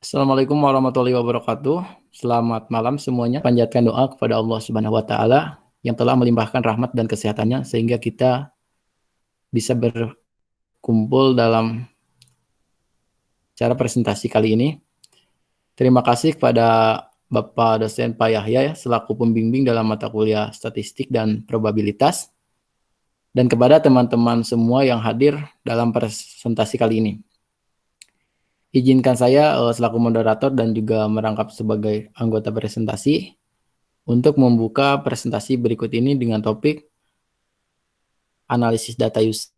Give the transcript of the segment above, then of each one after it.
Assalamualaikum warahmatullahi wabarakatuh. Selamat malam semuanya. Panjatkan doa kepada Allah Subhanahu wa taala yang telah melimpahkan rahmat dan kesehatannya sehingga kita bisa berkumpul dalam cara presentasi kali ini. Terima kasih kepada Bapak dosen Pak Yahya ya, selaku pembimbing dalam mata kuliah statistik dan probabilitas, dan kepada teman-teman semua yang hadir dalam presentasi kali ini. Izinkan saya selaku moderator dan juga merangkap sebagai anggota presentasi untuk membuka presentasi berikut ini dengan topik analisis data user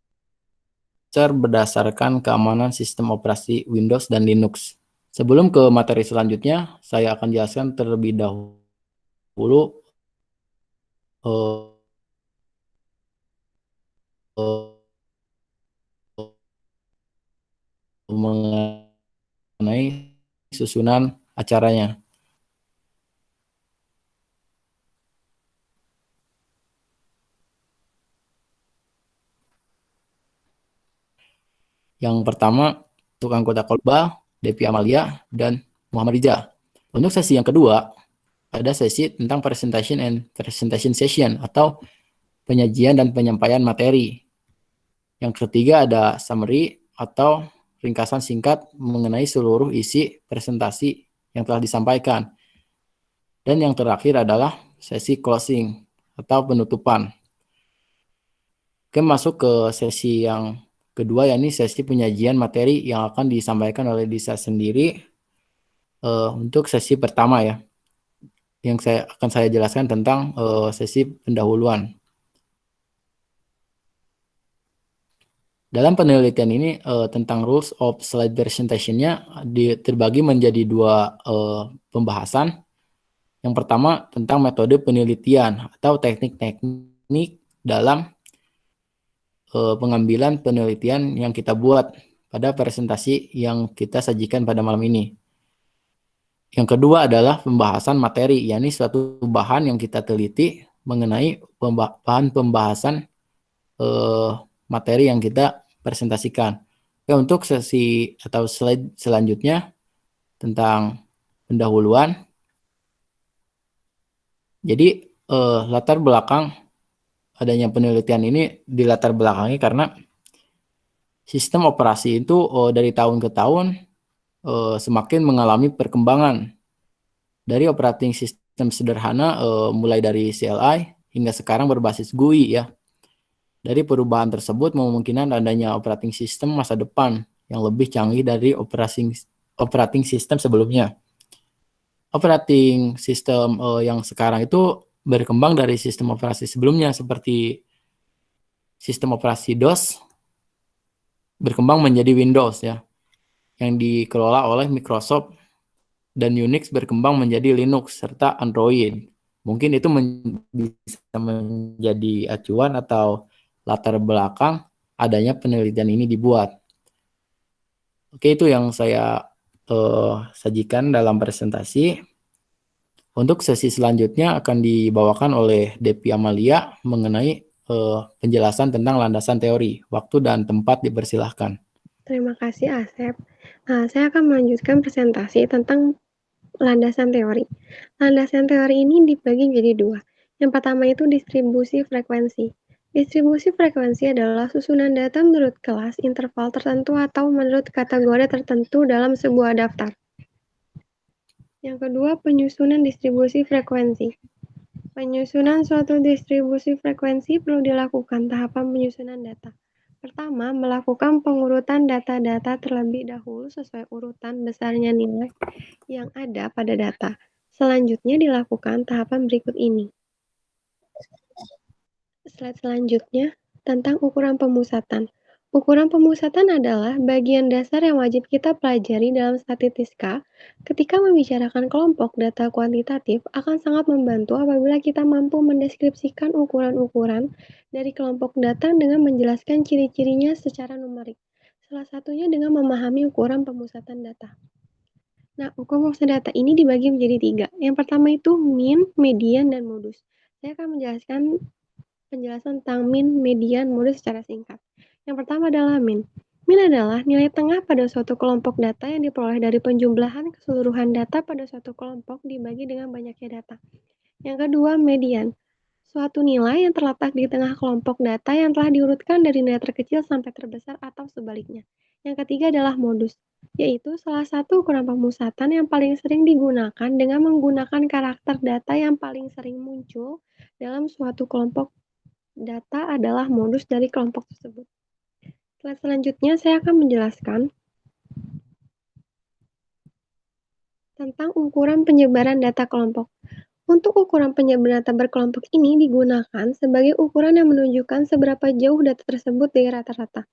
berdasarkan keamanan sistem operasi Windows dan Linux. Sebelum ke materi selanjutnya, saya akan jelaskan terlebih dahulu mengenai susunan acaranya. Yang pertama, untuk anggota Kolba, Devi Amalia, dan Muhammad Riza. Untuk sesi yang kedua, ada sesi tentang presentation and presentation session atau penyajian dan penyampaian materi. Yang ketiga ada summary atau ringkasan singkat mengenai seluruh isi presentasi yang telah disampaikan. Dan yang terakhir adalah sesi closing atau penutupan. Oke, masuk ke sesi yang kedua, yakni sesi penyajian materi yang akan disampaikan oleh Disa sendiri. Untuk sesi pertama ya, yang akan saya jelaskan tentang sesi pendahuluan. Dalam penelitian ini tentang rules of slide presentation-nya terbagi menjadi dua pembahasan. Yang pertama tentang metode penelitian atau teknik-teknik dalam pengambilan penelitian yang kita buat pada presentasi yang kita sajikan pada malam ini. Yang kedua adalah pembahasan materi, yakni suatu bahan yang kita teliti mengenai bahan pembahasan materi yang kita presentasikan. Oke, untuk sesi atau slide selanjutnya tentang pendahuluan. Jadi latar belakang adanya penelitian ini dilatar belakangi karena sistem operasi itu dari tahun ke tahun semakin mengalami perkembangan dari operating system sederhana mulai dari CLI hingga sekarang berbasis GUI ya. Dari perubahan tersebut memungkinkan adanya operating system masa depan yang lebih canggih dari operating system sebelumnya. Operating system yang sekarang itu berkembang dari sistem operasi sebelumnya seperti sistem operasi DOS berkembang menjadi Windows ya, yang dikelola oleh Microsoft, dan Unix berkembang menjadi Linux serta Android. Mungkin itu bisa menjadi acuan atau latar belakang adanya penelitian ini dibuat. Oke, itu yang saya sajikan dalam presentasi. Untuk sesi selanjutnya akan dibawakan oleh Devi Amalia mengenai penjelasan tentang landasan teori. Waktu dan tempat dipersilahkan. Terima kasih Asep. Saya akan melanjutkan presentasi tentang landasan teori. Landasan teori ini dibagi menjadi dua. Yang pertama itu distribusi frekuensi. Distribusi frekuensi adalah susunan data menurut kelas, interval tertentu, atau menurut kategori tertentu dalam sebuah daftar. Yang kedua, penyusunan distribusi frekuensi. Penyusunan suatu distribusi frekuensi perlu dilakukan tahapan penyusunan data. Pertama, melakukan pengurutan data-data terlebih dahulu sesuai urutan besarnya nilai yang ada pada data. Selanjutnya dilakukan tahapan berikut ini. Slide selanjutnya tentang ukuran pemusatan. Ukuran pemusatan adalah bagian dasar yang wajib kita pelajari dalam statistika. Ketika membicarakan kelompok data kuantitatif, akan sangat membantu apabila kita mampu mendeskripsikan ukuran-ukuran dari kelompok data dengan menjelaskan ciri-cirinya secara numerik. Salah satunya dengan memahami ukuran pemusatan data. Nah, ukuran pemusatan data ini dibagi menjadi tiga. Yang pertama itu mean, median, dan modus. Saya akan menjelaskan penjelasan tentang mean, median, modus secara singkat. Yang pertama adalah mean. Min adalah nilai tengah pada suatu kelompok data yang diperoleh dari penjumlahan keseluruhan data pada suatu kelompok dibagi dengan banyaknya data. Yang kedua, median. Suatu nilai yang terletak di tengah kelompok data yang telah diurutkan dari nilai terkecil sampai terbesar atau sebaliknya. Yang ketiga adalah modus, yaitu salah satu ukuran pemusatan yang paling sering digunakan dengan menggunakan karakter data yang paling sering muncul dalam suatu kelompok data adalah modus dari kelompok tersebut. Slide selanjutnya saya akan menjelaskan tentang ukuran penyebaran data kelompok. Untuk ukuran penyebaran data berkelompok ini digunakan sebagai ukuran yang menunjukkan seberapa jauh data tersebut dari rata-rata.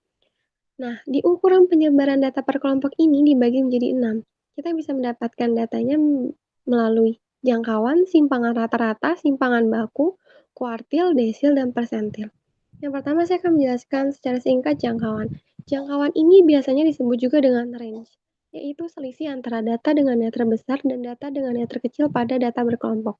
Nah, di ukuran penyebaran data per kelompok ini dibagi menjadi 6. Kita bisa mendapatkan datanya melalui jangkauan, simpangan rata-rata, simpangan baku, kuartil, desil, dan persentil. Yang pertama saya akan menjelaskan secara singkat jangkauan. Jangkauan ini biasanya disebut juga dengan range, yaitu selisih antara data dengan yang terbesar dan data dengan yang terkecil pada data berkelompok.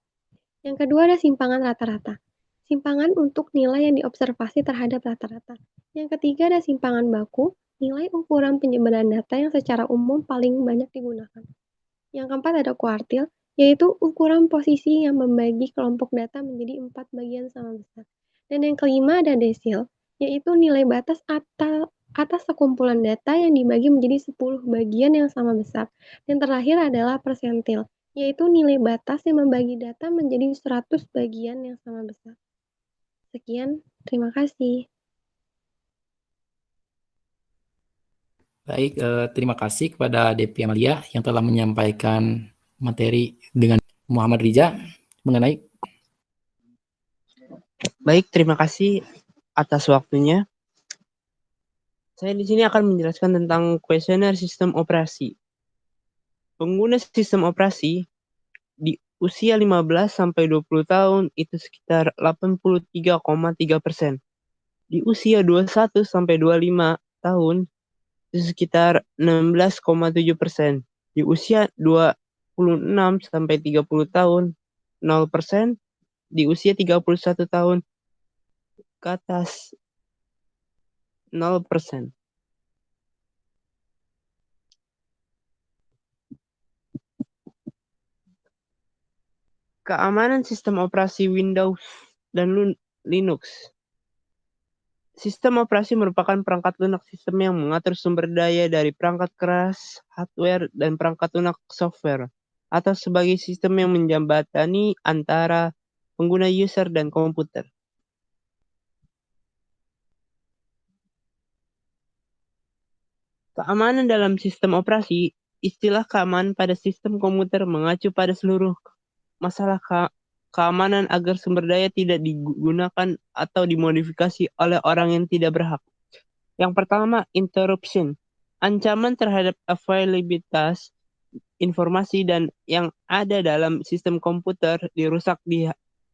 Yang kedua ada simpangan rata-rata. Simpangan untuk nilai yang diobservasi terhadap rata-rata. Yang ketiga ada simpangan baku, nilai ukuran penyebaran data yang secara umum paling banyak digunakan. Yang keempat ada kuartil, yaitu ukuran posisi yang membagi kelompok data menjadi 4 bagian sama besar. Dan yang kelima ada desil, yaitu nilai batas atas sekumpulan data yang dibagi menjadi 10 bagian yang sama besar. Dan terakhir adalah persentil, yaitu nilai batas yang membagi data menjadi 100 bagian yang sama besar. Sekian, terima kasih. Baik, terima kasih kepada Depi Amalia yang telah menyampaikan materi dengan Muhammad Riza mengenai. Baik, terima kasih atas waktunya. Saya di sini akan menjelaskan tentang kuesioner sistem operasi. Pengguna sistem operasi di usia 15 sampai 20 tahun itu sekitar 83,3%. Di usia 21 sampai 25 tahun itu sekitar 16,7%. Di usia 26 sampai 30 tahun 0%. Di usia 31 tahun ke atas 0%. Keamanan sistem operasi Windows dan Linux. Sistem operasi merupakan perangkat lunak sistem yang mengatur sumber daya dari perangkat keras, hardware, dan perangkat lunak software, atau sebagai sistem yang menjembatani antara pengguna user dan komputer. Keamanan dalam sistem operasi, istilah keamanan pada sistem komputer mengacu pada seluruh masalah keamanan agar sumber daya tidak digunakan atau dimodifikasi oleh orang yang tidak berhak. Yang pertama, interruption. Ancaman terhadap availabilitas informasi dan yang ada dalam sistem komputer dirusak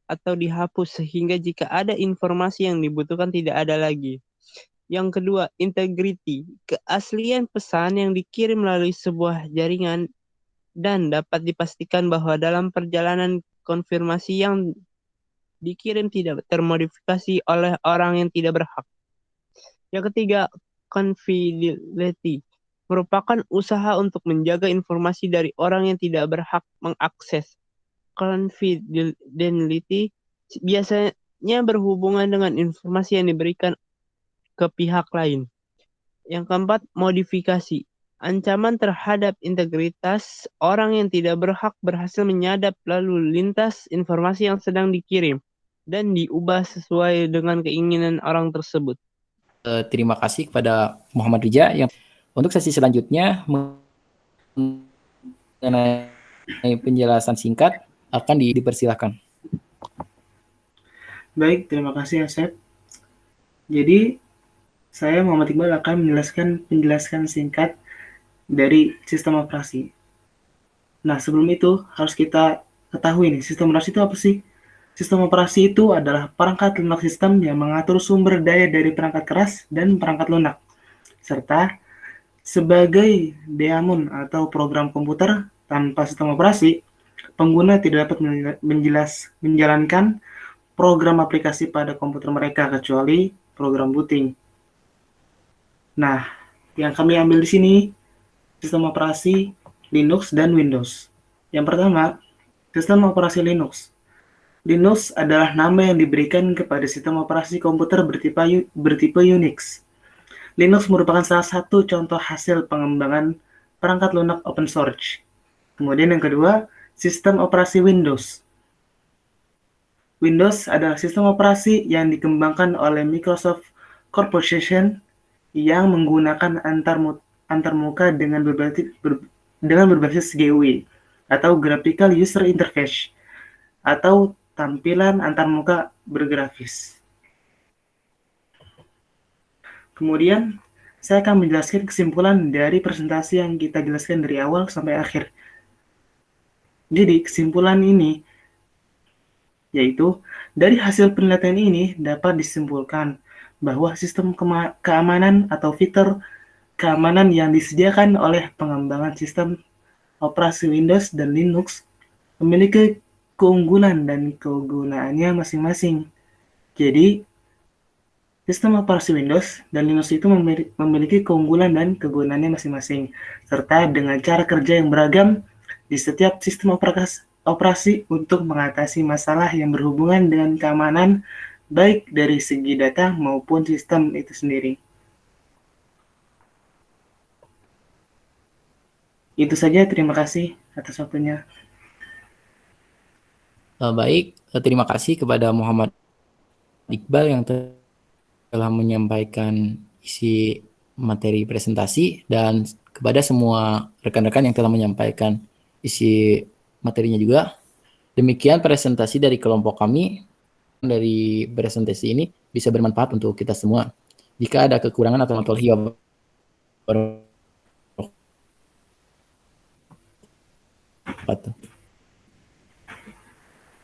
atau dihapus sehingga jika ada informasi yang dibutuhkan tidak ada lagi. Yang kedua, integrity. Keaslian pesan yang dikirim melalui sebuah jaringan dan dapat dipastikan bahwa dalam perjalanan konfirmasi yang dikirim tidak termodifikasi oleh orang yang tidak berhak. Yang ketiga, confidentiality. Merupakan usaha untuk menjaga informasi dari orang yang tidak berhak mengakses. Confidentiality biasanya berhubungan dengan informasi yang diberikan ke pihak lain. Yang keempat, modifikasi. Ancaman terhadap integritas orang yang tidak berhak berhasil menyadap lalu lintas informasi yang sedang dikirim dan diubah sesuai dengan keinginan orang tersebut. Terima kasih kepada Muhammad Riza yang untuk sesi selanjutnya mengenai penjelasan singkat akan dipersilahkan. Baik, terima kasih Asep. Jadi saya Muhammad Iqbal akan menjelaskan penjelasan singkat dari sistem operasi. Nah, sebelum itu harus kita ketahui nih, sistem operasi itu apa sih? Sistem operasi itu adalah perangkat lunak sistem yang mengatur sumber daya dari perangkat keras dan perangkat lunak, serta sebagai daemon atau program komputer tanpa sistem operasi, pengguna tidak dapat menjalankan program aplikasi pada komputer mereka kecuali program booting. Nah, Yang kami ambil di sini sistem operasi Linux dan Windows. Yang pertama, sistem operasi Linux. Linux adalah nama yang diberikan kepada sistem operasi komputer bertipe Unix. Linux merupakan salah satu contoh hasil pengembangan perangkat lunak open source. Kemudian yang kedua, sistem operasi Windows. Windows adalah sistem operasi yang dikembangkan oleh Microsoft Corporation yang menggunakan antarmuka dengan berbasis GUI atau Graphical User Interface atau tampilan antarmuka bergrafis. Kemudian, saya akan menjelaskan kesimpulan dari presentasi yang kita jelaskan dari awal sampai akhir. Jadi, kesimpulan ini yaitu dari hasil penelitian ini dapat disimpulkan bahwa sistem keamanan atau fitur keamanan yang disediakan oleh pengembangan sistem operasi Windows dan Linux memiliki keunggulan dan kegunaannya masing-masing. Jadi, sistem operasi Windows dan Linux itu memiliki keunggulan dan kegunaannya masing-masing, serta dengan cara kerja yang beragam di setiap sistem operasi untuk mengatasi masalah yang berhubungan dengan keamanan, baik dari segi data maupun sistem itu sendiri. Itu saja, terima kasih atas waktunya. Baik, terima kasih kepada Muhammad Iqbal yang telah menyampaikan isi materi presentasi dan kepada semua rekan-rekan yang telah menyampaikan isi materinya juga. Demikian presentasi dari kelompok kami. Dari presentasi ini bisa bermanfaat untuk kita semua. Jika ada kekurangan atau wabarakatuh.